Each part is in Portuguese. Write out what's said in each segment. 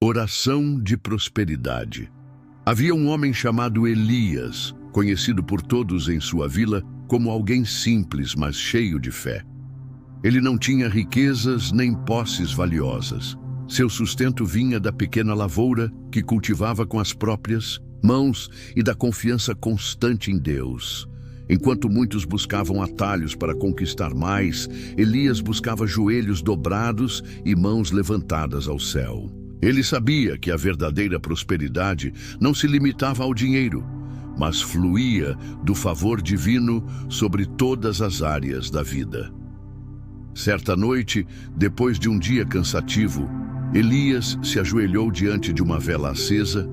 Oração de prosperidade. Havia um homem chamado Elias, conhecido por todos em sua vila como alguém simples, mas cheio de fé. Ele não tinha riquezas nem posses valiosas. Seu sustento vinha da pequena lavoura que cultivava com as próprias mãos e da confiança constante em Deus. Enquanto muitos buscavam atalhos para conquistar mais, Elias buscava joelhos dobrados e mãos levantadas ao céu. Ele sabia que a verdadeira prosperidade não se limitava ao dinheiro, mas fluía do favor divino sobre todas as áreas da vida. Certa noite, depois de um dia cansativo, Elias se ajoelhou diante de uma vela acesa,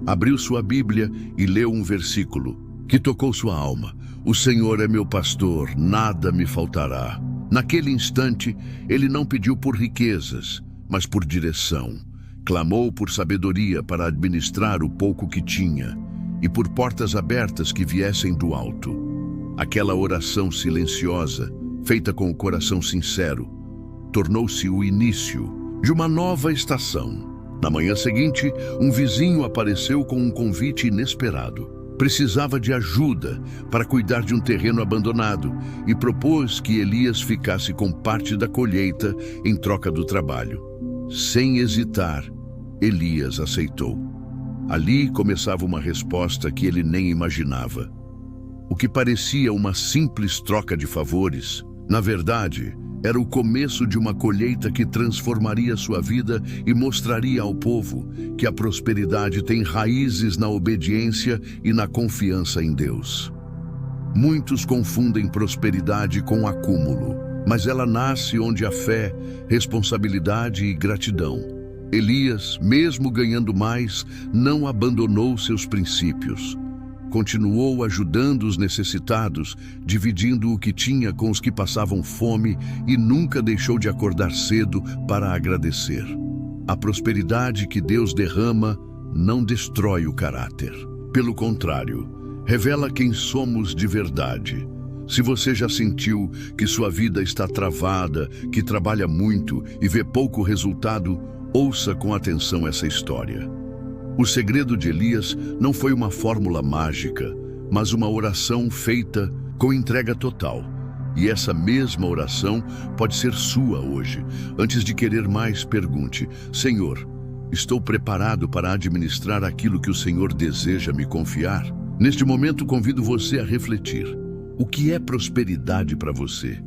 abriu sua Bíblia e leu um versículo que tocou sua alma. O Senhor é meu pastor, nada me faltará. Naquele instante, ele não pediu por riquezas, mas por direção. Clamou por sabedoria para administrar o pouco que tinha e por portas abertas que viessem do alto. Aquela oração silenciosa, feita com o coração sincero, tornou-se o início de uma nova estação. Na manhã seguinte, um vizinho apareceu com um convite inesperado. Precisava de ajuda para cuidar de um terreno abandonado e propôs que Elias ficasse com parte da colheita em troca do trabalho. Sem hesitar, Elias aceitou. Ali começava uma resposta que ele nem imaginava. O que parecia uma simples troca de favores, na verdade, era o começo de uma colheita que transformaria sua vida e mostraria ao povo que a prosperidade tem raízes na obediência e na confiança em Deus. Muitos confundem prosperidade com acúmulo, mas ela nasce onde há fé, responsabilidade e gratidão. Elias, mesmo ganhando mais, não abandonou seus princípios. Continuou ajudando os necessitados, dividindo o que tinha com os que passavam fome e nunca deixou de acordar cedo para agradecer. A prosperidade que Deus derrama não destrói o caráter. Pelo contrário, revela quem somos de verdade. Se você já sentiu que sua vida está travada, que trabalha muito e vê pouco resultado, ouça com atenção essa história. O segredo de Elias não foi uma fórmula mágica, mas uma oração feita com entrega total. E essa mesma oração pode ser sua hoje. Antes de querer mais, pergunte: Senhor, estou preparado para administrar aquilo que o Senhor deseja me confiar? Neste momento, convido você a refletir. O que é prosperidade para você?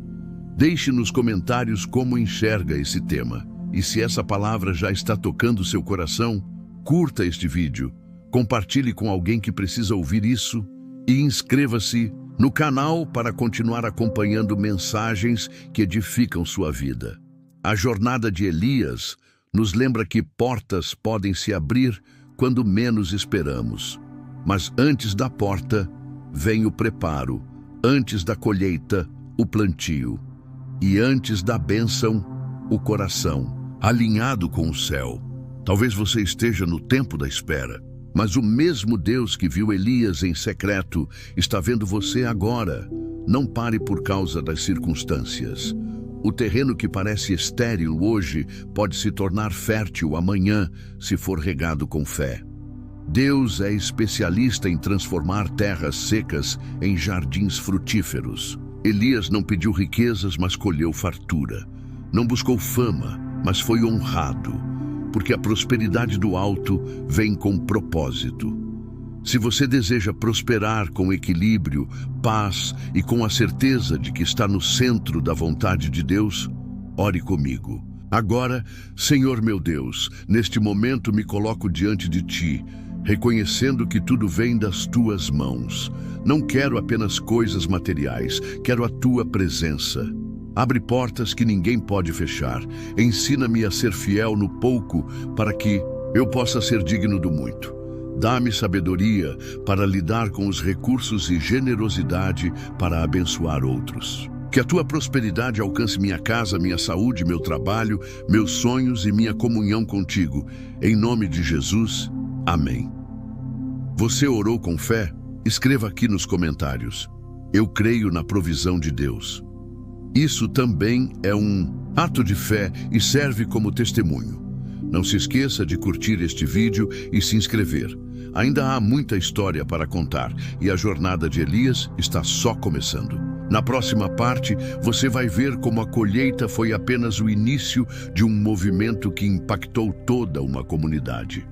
Deixe nos comentários como enxerga esse tema. E se essa palavra já está tocando seu coração, curta este vídeo, compartilhe com alguém que precisa ouvir isso e inscreva-se no canal para continuar acompanhando mensagens que edificam sua vida. A jornada de Elias nos lembra que portas podem se abrir quando menos esperamos. Mas antes da porta, vem o preparo, antes da colheita, o plantio, e antes da bênção, o coração, alinhado com o céu. Talvez você esteja no tempo da espera, mas o mesmo Deus que viu Elias em secreto está vendo você agora. Não pare por causa das circunstâncias. O terreno que parece estéril hoje pode se tornar fértil amanhã se for regado com fé. Deus é especialista em transformar terras secas em jardins frutíferos. Elias não pediu riquezas, mas colheu fartura. Não buscou fama, mas foi honrado, porque a prosperidade do alto vem com propósito. Se você deseja prosperar com equilíbrio, paz e com a certeza de que está no centro da vontade de Deus, ore comigo. Agora, Senhor meu Deus, neste momento me coloco diante de Ti, reconhecendo que tudo vem das Tuas mãos. Não quero apenas coisas materiais, quero a Tua presença. Abre portas que ninguém pode fechar. Ensina-me a ser fiel no pouco para que eu possa ser digno do muito. Dá-me sabedoria para lidar com os recursos e generosidade para abençoar outros. Que a Tua prosperidade alcance minha casa, minha saúde, meu trabalho, meus sonhos e minha comunhão contigo. Em nome de Jesus, amém. Você orou com fé? Escreva aqui nos comentários: eu creio na provisão de Deus. Isso também é um ato de fé e serve como testemunho. Não se esqueça de curtir este vídeo e se inscrever. Ainda há muita história para contar e a jornada de Elias está só começando. Na próxima parte, você vai ver como a colheita foi apenas o início de um movimento que impactou toda uma comunidade.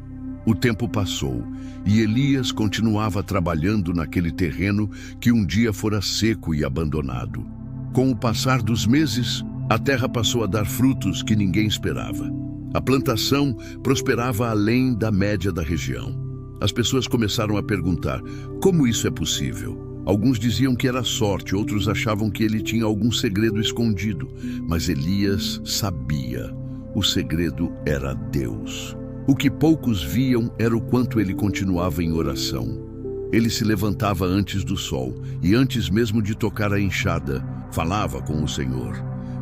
O tempo passou e Elias continuava trabalhando naquele terreno que um dia fora seco e abandonado. Com o passar dos meses, a terra passou a dar frutos que ninguém esperava. A plantação prosperava além da média da região. As pessoas começaram a perguntar: como isso é possível? Alguns diziam que era sorte, outros achavam que ele tinha algum segredo escondido. Mas Elias sabia. O segredo era Deus. O que poucos viam era o quanto ele continuava em oração. Ele se levantava antes do sol e antes mesmo de tocar a enxada, falava com o Senhor.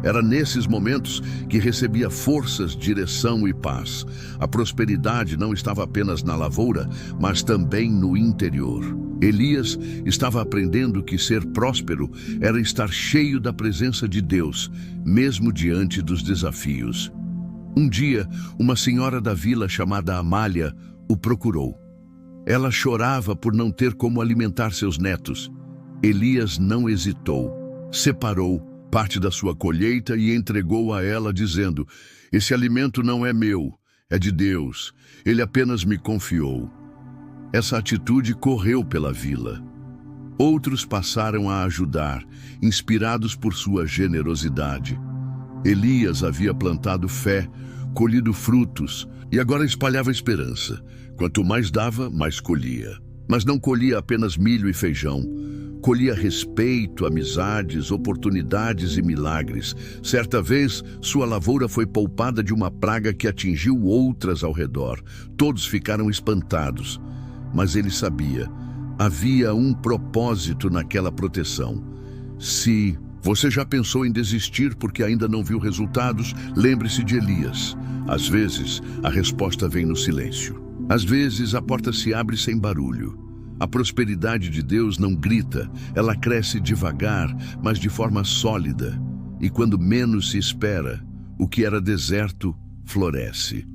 Era nesses momentos que recebia forças, direção e paz. A prosperidade não estava apenas na lavoura, mas também no interior. Elias estava aprendendo que ser próspero era estar cheio da presença de Deus, mesmo diante dos desafios. Um dia, uma senhora da vila chamada Amália o procurou. Ela chorava por não ter como alimentar seus netos. Elias não hesitou, separou parte da sua colheita e entregou a ela, dizendo: esse alimento não é meu, é de Deus. Ele apenas me confiou. Essa atitude correu pela vila. Outros passaram a ajudar, inspirados por sua generosidade. Elias havia plantado fé, colhido frutos e agora espalhava esperança. Quanto mais dava, mais colhia. Mas não colhia apenas milho e feijão. Colhia respeito, amizades, oportunidades e milagres. Certa vez, sua lavoura foi poupada de uma praga que atingiu outras ao redor. Todos ficaram espantados. Mas ele sabia, havia um propósito naquela proteção. Se você já pensou em desistir porque ainda não viu resultados, lembre-se de Elias. Às vezes, a resposta vem no silêncio. Às vezes, a porta se abre sem barulho. A prosperidade de Deus não grita, ela cresce devagar, mas de forma sólida. E quando menos se espera, o que era deserto floresce.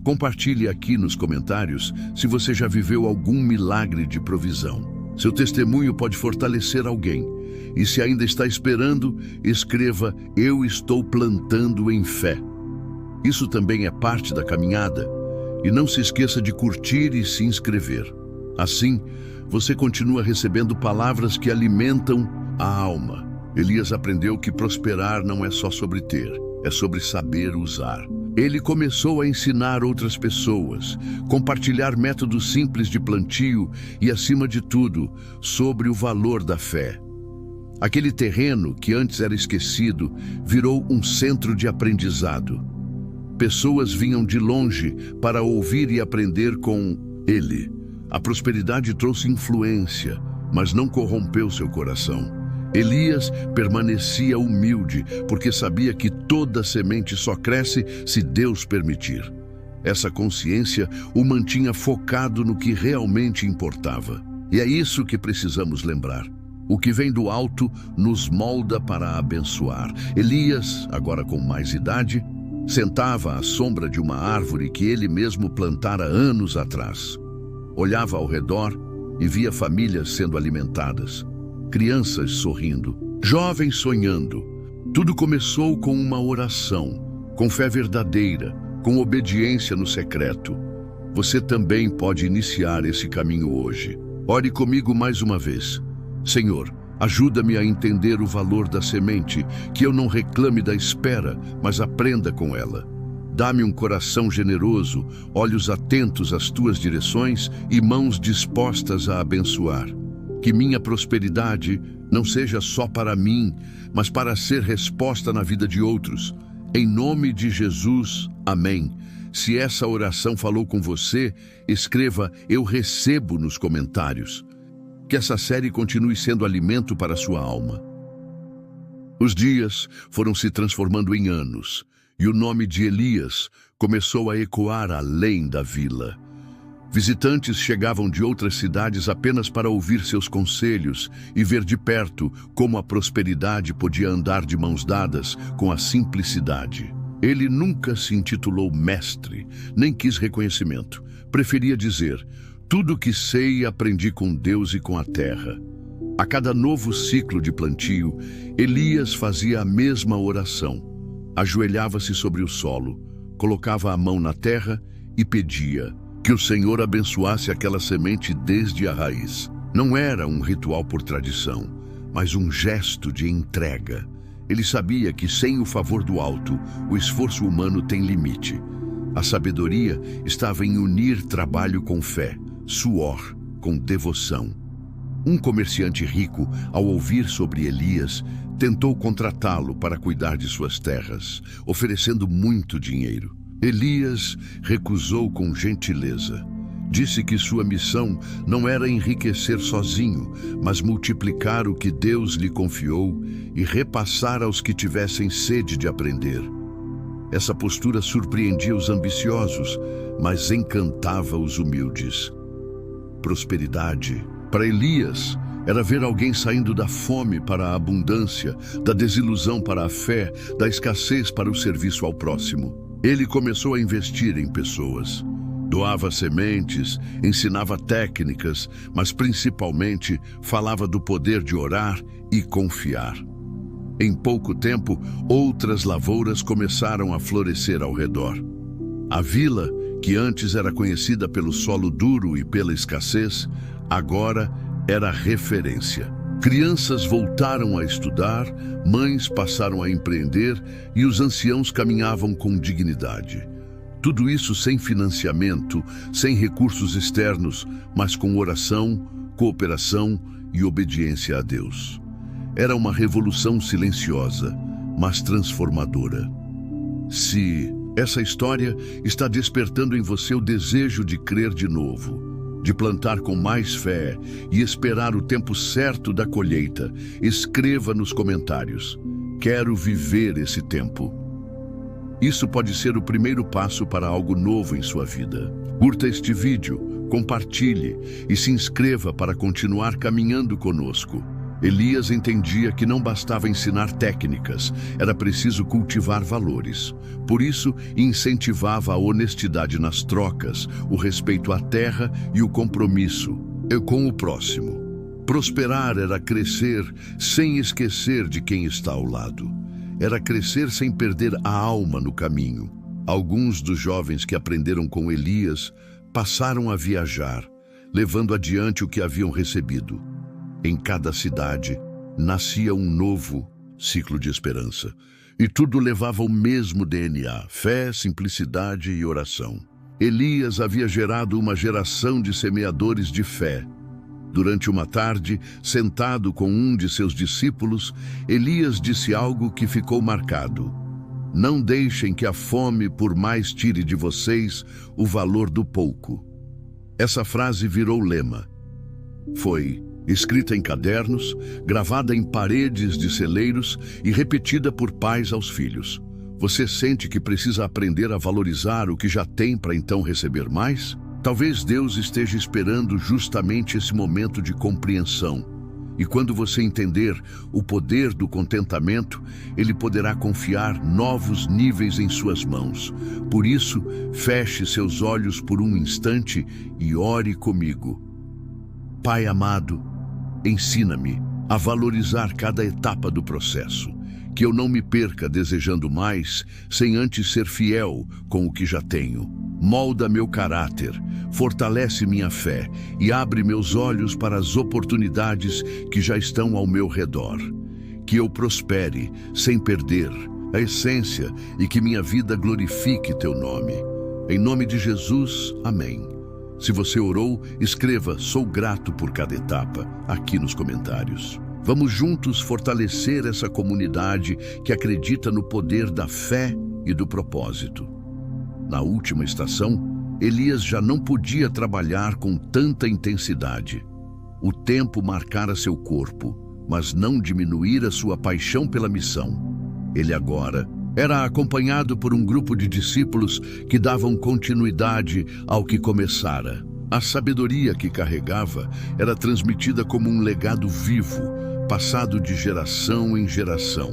Compartilhe aqui nos comentários se você já viveu algum milagre de provisão. Seu testemunho pode fortalecer alguém. E se ainda está esperando, escreva: eu estou plantando em fé. Isso também é parte da caminhada. E não se esqueça de curtir e se inscrever. Assim, você continua recebendo palavras que alimentam a alma. Elias aprendeu que prosperar não é só sobre ter, é sobre saber usar. Ele começou a ensinar outras pessoas, compartilhar métodos simples de plantio e, acima de tudo, sobre o valor da fé. Aquele terreno que antes era esquecido virou um centro de aprendizado. Pessoas vinham de longe para ouvir e aprender com ele. A prosperidade trouxe influência, mas não corrompeu seu coração. Elias permanecia humilde, porque sabia que toda semente só cresce se Deus permitir. Essa consciência o mantinha focado no que realmente importava. E é isso que precisamos lembrar. O que vem do alto nos molda para abençoar. Elias, agora com mais idade, sentava à sombra de uma árvore que ele mesmo plantara anos atrás. Olhava ao redor e via famílias sendo alimentadas, crianças sorrindo, jovens sonhando. Tudo começou com uma oração, com fé verdadeira, com obediência no secreto. Você também pode iniciar esse caminho hoje. Ore comigo mais uma vez. Senhor, ajuda-me a entender o valor da semente, que eu não reclame da espera, mas aprenda com ela. Dá-me um coração generoso, olhos atentos às tuas direções e mãos dispostas a abençoar. Que minha prosperidade não seja só para mim, mas para ser resposta na vida de outros. Em nome de Jesus, amém. Se essa oração falou com você, escreva "eu recebo" nos comentários. Que essa série continue sendo alimento para a sua alma. Os dias foram se transformando em anos, e o nome de Elias começou a ecoar além da vila. Visitantes chegavam de outras cidades apenas para ouvir seus conselhos e ver de perto como a prosperidade podia andar de mãos dadas com a simplicidade. Ele nunca se intitulou mestre, nem quis reconhecimento. Preferia dizer: tudo o que sei aprendi com Deus e com a terra. A cada novo ciclo de plantio, Elias fazia a mesma oração. Ajoelhava-se sobre o solo, colocava a mão na terra e pedia que o Senhor abençoasse aquela semente desde a raiz. Não era um ritual por tradição, mas um gesto de entrega. Ele sabia que sem o favor do alto, o esforço humano tem limite. A sabedoria estava em unir trabalho com fé, suor com devoção. Um comerciante rico, ao ouvir sobre Elias, tentou contratá-lo para cuidar de suas terras, oferecendo muito dinheiro. Elias recusou com gentileza. Disse que sua missão não era enriquecer sozinho, mas multiplicar o que Deus lhe confiou e repassar aos que tivessem sede de aprender. Essa postura surpreendia os ambiciosos, mas encantava os humildes. Prosperidade, para Elias, era ver alguém saindo da fome para a abundância, da desilusão para a fé, da escassez para o serviço ao próximo. Ele começou a investir em pessoas. Doava sementes, ensinava técnicas, mas principalmente falava do poder de orar e confiar. Em pouco tempo, outras lavouras começaram a florescer ao redor. A vila, que antes era conhecida pelo solo duro e pela escassez, agora era referência. Crianças voltaram a estudar, mães passaram a empreender e os anciãos caminhavam com dignidade. Tudo isso sem financiamento, sem recursos externos, mas com oração, cooperação e obediência a Deus. Era uma revolução silenciosa, mas transformadora. Se essa história está despertando em você o desejo de crer de novo, de plantar com mais fé e esperar o tempo certo da colheita, escreva nos comentários: quero viver esse tempo. Isso pode ser o primeiro passo para algo novo em sua vida. Curta este vídeo, compartilhe e se inscreva para continuar caminhando conosco. Elias entendia que não bastava ensinar técnicas, era preciso cultivar valores. Por isso, incentivava a honestidade nas trocas, o respeito à terra e o compromisso com o próximo. Prosperar era crescer sem esquecer de quem está ao lado. Era crescer sem perder a alma no caminho. Alguns dos jovens que aprenderam com Elias passaram a viajar, levando adiante o que haviam recebido. Em cada cidade, nascia um novo ciclo de esperança. E tudo levava o mesmo DNA: fé, simplicidade e oração. Elias havia gerado uma geração de semeadores de fé. Durante uma tarde, sentado com um de seus discípulos, Elias disse algo que ficou marcado: não deixem que a fome por mais tire de vocês o valor do pouco. Essa frase virou lema. Foi escrita em cadernos, gravada em paredes de celeiros e repetida por pais aos filhos. Você sente que precisa aprender a valorizar o que já tem para então receber mais? Talvez Deus esteja esperando justamente esse momento de compreensão. E quando você entender o poder do contentamento, Ele poderá confiar novos níveis em suas mãos. Por isso, feche seus olhos por um instante e ore comigo. Pai amado, ensina-me a valorizar cada etapa do processo, que eu não me perca desejando mais, sem antes ser fiel com o que já tenho. Molda meu caráter, fortalece minha fé e abre meus olhos para as oportunidades que já estão ao meu redor. Que eu prospere sem perder a essência e que minha vida glorifique teu nome. Em nome de Jesus, amém. Se você orou, escreva "sou grato por cada etapa" aqui nos comentários. Vamos juntos fortalecer essa comunidade que acredita no poder da fé e do propósito. Na última estação, Elias já não podia trabalhar com tanta intensidade. O tempo marcara seu corpo, mas não diminuíra sua paixão pela missão. Ele agora era acompanhado por um grupo de discípulos que davam continuidade ao que começara. A sabedoria que carregava era transmitida como um legado vivo, passado de geração em geração.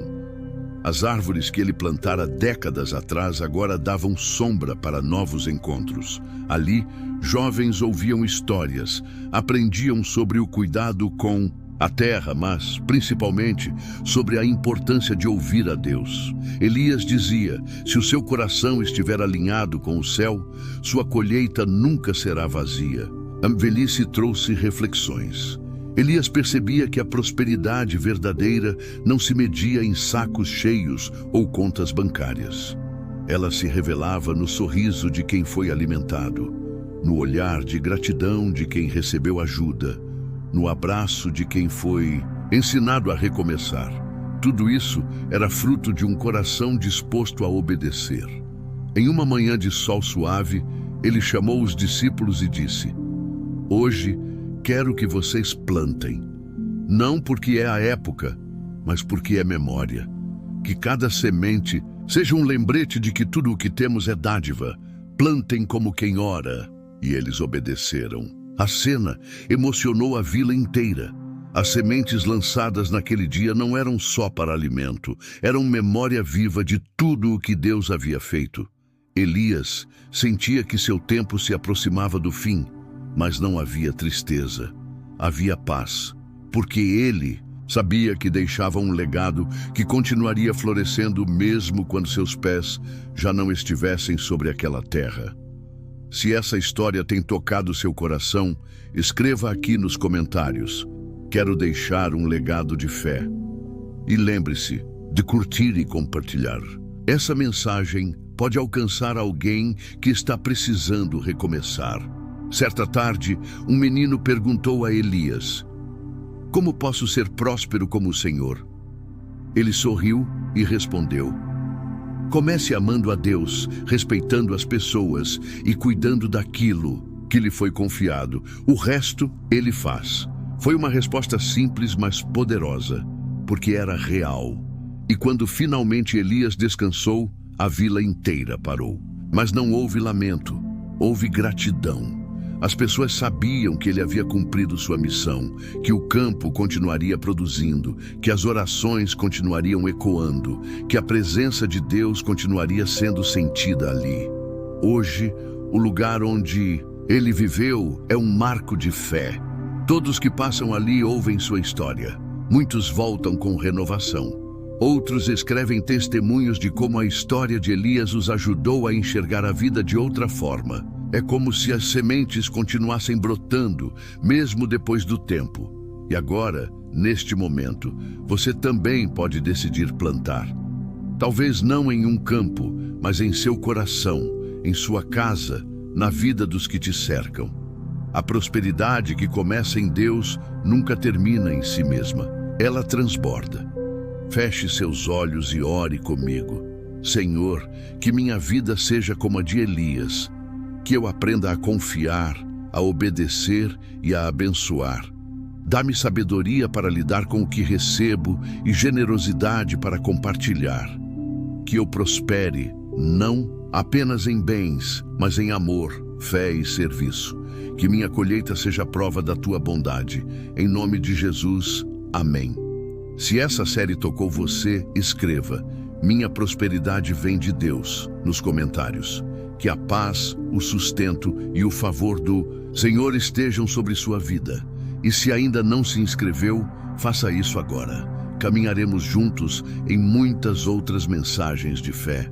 As árvores que ele plantara décadas atrás agora davam sombra para novos encontros. Ali, jovens ouviam histórias, aprendiam sobre o cuidado com a terra, mas, principalmente, sobre a importância de ouvir a Deus. Elias dizia: se o seu coração estiver alinhado com o céu, sua colheita nunca será vazia. A velhice trouxe reflexões. Elias percebia que a prosperidade verdadeira não se media em sacos cheios ou contas bancárias. Ela se revelava no sorriso de quem foi alimentado, no olhar de gratidão de quem recebeu ajuda, no abraço de quem foi ensinado a recomeçar. Tudo isso era fruto de um coração disposto a obedecer. Em uma manhã de sol suave, ele chamou os discípulos e disse: hoje quero que vocês plantem, não porque é a época, mas porque é memória. Que cada semente seja um lembrete de que tudo o que temos é dádiva. Plantem como quem ora. E eles obedeceram. A cena emocionou a vila inteira. As sementes lançadas naquele dia não eram só para alimento, eram memória viva de tudo o que Deus havia feito. Elias sentia que seu tempo se aproximava do fim, mas não havia tristeza, havia paz, porque ele sabia que deixava um legado que continuaria florescendo mesmo quando seus pés já não estivessem sobre aquela terra. Se essa história tem tocado seu coração, escreva aqui nos comentários. Quero deixar um legado de fé. E lembre-se de curtir e compartilhar. Essa mensagem pode alcançar alguém que está precisando recomeçar. Certa tarde, um menino perguntou a Elias: como posso ser próspero como o Senhor? Ele sorriu e respondeu: comece amando a Deus, respeitando as pessoas e cuidando daquilo que lhe foi confiado. O resto ele faz. Foi uma resposta simples, mas poderosa, porque era real. E quando finalmente Elias descansou, a vila inteira parou. Mas não houve lamento, houve gratidão. As pessoas sabiam que ele havia cumprido sua missão, que o campo continuaria produzindo, que as orações continuariam ecoando, que a presença de Deus continuaria sendo sentida ali. Hoje, o lugar onde ele viveu é um marco de fé. Todos que passam ali ouvem sua história. Muitos voltam com renovação. Outros escrevem testemunhos de como a história de Elias os ajudou a enxergar a vida de outra forma. É como se as sementes continuassem brotando, mesmo depois do tempo. E agora, neste momento, você também pode decidir plantar. Talvez não em um campo, mas em seu coração, em sua casa, na vida dos que te cercam. A prosperidade que começa em Deus nunca termina em si mesma. Ela transborda. Feche seus olhos e ore comigo. Senhor, que minha vida seja como a de Elias, que eu aprenda a confiar, a obedecer e a abençoar. Dá-me sabedoria para lidar com o que recebo e generosidade para compartilhar. Que eu prospere, não apenas em bens, mas em amor, fé e serviço. Que minha colheita seja prova da tua bondade. Em nome de Jesus, amém. Se essa série tocou você, escreva: minha prosperidade vem de Deus, nos comentários. Que a paz, o sustento e o favor do Senhor estejam sobre sua vida. E se ainda não se inscreveu, faça isso agora. Caminharemos juntos em muitas outras mensagens de fé.